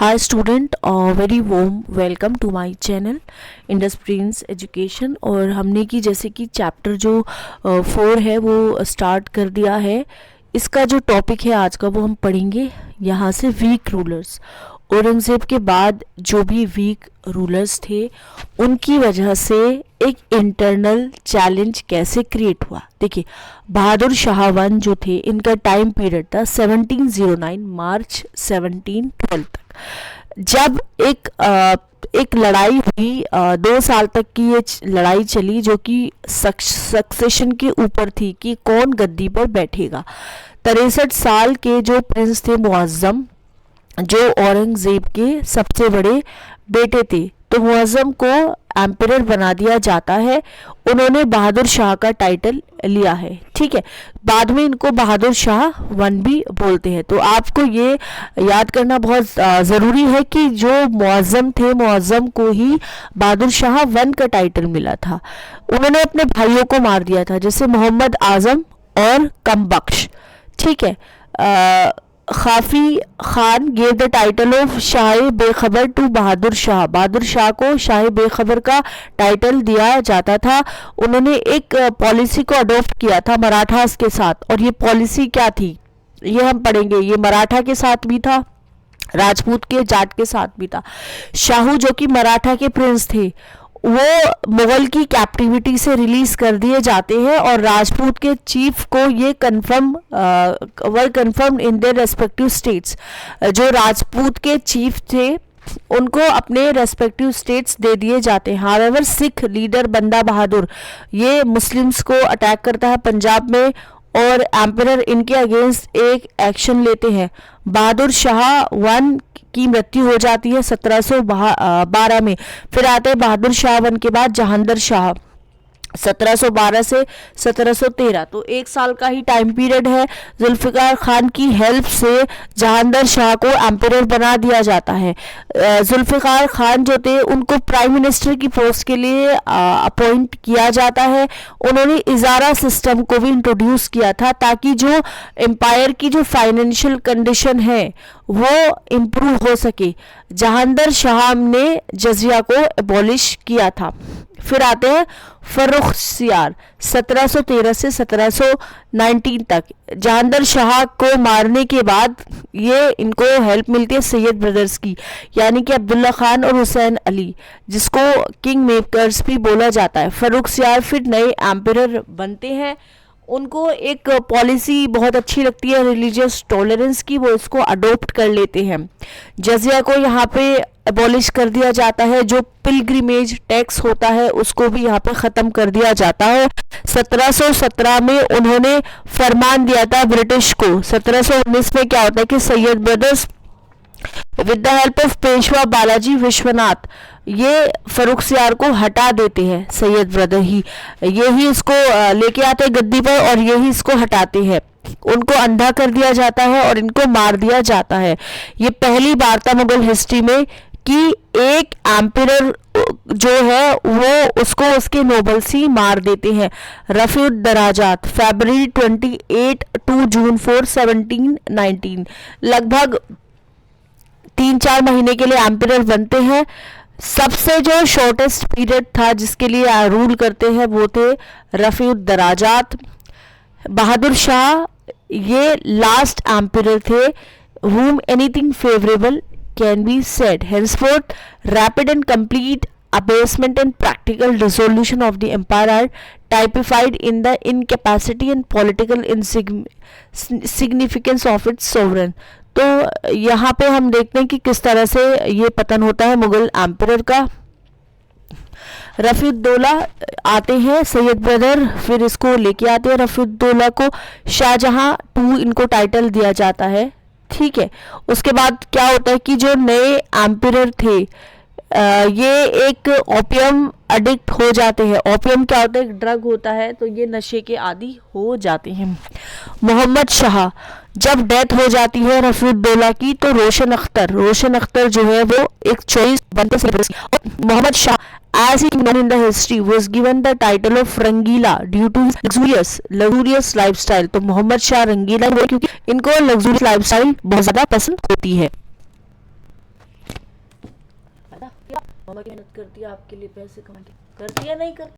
Hi student, very warm welcome to my channel Indus Prince education. और हमने की जैसे कि चैप्टर जो 4 है वो स्टार्ट कर दिया है। इसका जो टॉपिक है आज का वो हम पढ़ेंगे यहाँ से वीक रूलर्स। औरंगज़ेब के बाद जो भी वीक रूलर्स थे उनकी वजह से एक इंटरनल चैलेंज कैसे क्रिएट हुआ। देखिए, बहादुर शाह वन जो थे इनका टाइम पीरियड था 1709 मार्च 1712 तक। जब एक लड़ाई हुई, 2 साल तक की ये लड़ाई चली जो कि सक्सेशन के ऊपर थी कि कौन गद्दी पर बैठेगा। 63 साल के जो प्रिंस थे मुअज़्ज़म, जो औरंगज़ेब के सबसे बड़े बेटे थे, तो मुअज़्ज़म को एम्परर बना दिया जाता है। उन्होंने बहादुर शाह का टाइटल लिया है, ठीक है। बाद में इनको बहादुर शाह वन भी बोलते हैं। तो आपको ये याद करना बहुत ज़रूरी है कि जो मुअज़्ज़म थे, मुअज़्ज़म को ही बहादुर शाह वन का टाइटल मिला था। उन्होंने अपने भाइयों को मार दिया था, जैसे मोहम्मद आज़म और कमबख्श, ठीक है। खाफी Khan gave the title of Shah बेखबर टू बहादुर शाह। बहादुर शाह को शाह बेखबर का टाइटल दिया जाता था। उन्होंने एक पॉलिसी को अडॉप्ट किया था मराठास के साथ, और ये पॉलिसी क्या थी ये हम पढ़ेंगे। ये मराठा के साथ भी था, राजपूत के, जाट के साथ भी था। शाहू जो कि मराठा के प्रिंस थे वो मुगल की कैप्टिविटी से रिलीज कर दिए जाते हैं, और राजपूत के चीफ को ये confirm in their respective states. जो राजपूत के चीफ थे उनको अपने रेस्पेक्टिव स्टेट्स दे दिए जाते हैं। हावेवर सिख लीडर बंदा बहादुर ये मुस्लिम्स को अटैक करता है पंजाब में, और एम्परर इनके अगेंस्ट एक एक्शन लेते हैं। बहादुर शाह वन की मृत्यु हो जाती है 1712 में। फिर आते हैं बहादुर शाह वन के बाद जहांगीर शाह 1712 से 1713। तो 1 साल का ही टाइम पीरियड है। जुल्फ़िकार खान की हेल्प से जहांगीर शाह को एम्परर बना दिया जाता है। जुल्फ़िकार खान जो थे उनको प्राइम मिनिस्टर की पोस्ट के लिए अपॉइंट किया जाता है। उन्होंने इजारा सिस्टम को भी इंट्रोड्यूस किया था ताकि जो एम्पायर की जो फाइनेंशियल कंडीशन है वो इम्प्रूव हो सके। जहांगीर शाह ने जजिया को एबॉलिश किया था। फिर आते हैं फर्रुखसियार 1713 से 1719 तक। जहांगीर शाह को मारने के बाद ये इनको हेल्प मिलती है सैयद ब्रदर्स की, यानी कि अब्दुल्ला खान और हुसैन अली, जिसको किंग मेकर्स भी बोला जाता है। फर्रुखसियार फिर नए एम्परर बनते हैं। उनको एक पॉलिसी बहुत अच्छी लगती है रिलीजियस टॉलरेंस की, वो इसको अडॉप्ट कर लेते हैं। जजिया को यहाँ पे एबॉलिश कर दिया जाता है। जो पिलग्रिमेज टैक्स होता है उसको भी यहाँ पे ख़त्म कर दिया जाता है। 1717 में उन्होंने फरमान दिया था ब्रिटिश को। 1719 में क्या होता है कि Syed brothers with the help of Peshwa Balaji Vishwanath ये फर्रुखसियार को हटा देते हैं। सैयद ब्रदर ही यही इसको लेके आते हैं गद्दी पर, और यही इसको हटाते हैं। उनको अंधा कर दिया जाता है और इनको मार दिया जाता है। ये पहली बार था मुगल हिस्ट्री में कि एक एम्परर जो है वो उसको उसके नोबल्स ही मार देते हैं। रफ़ीउद दराजात फरवरी 28 टू जून 4 1719 लगभग 3-4 महीने के लिए एम्परर बनते हैं। सबसे जो शॉर्टेस्ट पीरियड था जिसके लिए रूल करते हैं वो थे रफ़ीउद दराजात। बहादुर शाह ये लास्ट एम्परर थे whom anything favorable can be said. Henceforth, rapid and complete abasement and practical dissolution of the empire are typified in the incapacity and political insignificance of its sovereign. तो यहाँ पे हम देखते हैं कि किस तरह से ये पतन होता है मुगल एम्परर का। रफ़ीउद्दौला आते हैं सैयद ब्रदर, फिर इसको लेके आते हैं। रफ़ीउद्दौला को शाहजहां 2 इनको टाइटल दिया जाता है, ठीक है। उसके बाद क्या होता है कि जो नए एम्परर थे ये एक ओपियम एडिक्ट हो जाते हैं। ओपियम क्या होता है, एक ड्रग होता है, तो ये नशे के आदी हो जाते हैं। मोहम्मद शाह जब डेथ हो जाती है रफ़ीउद्दौला की, तो रोशन अख्तर जो है वो एक चॉइस बनते से। Mohammad Shah as he known in the history was given the title of Rangeela due to his luxurious lifestyle। तो मोहम्मद शाह रंगीला क्योंकि इनको लग्जूरियस लाइफस्टाइल बहुत ज़्यादा पसंद होती है। मम्मा की मेहनत करती है आपके लिए, पैसे कमा के करती है नहीं करती।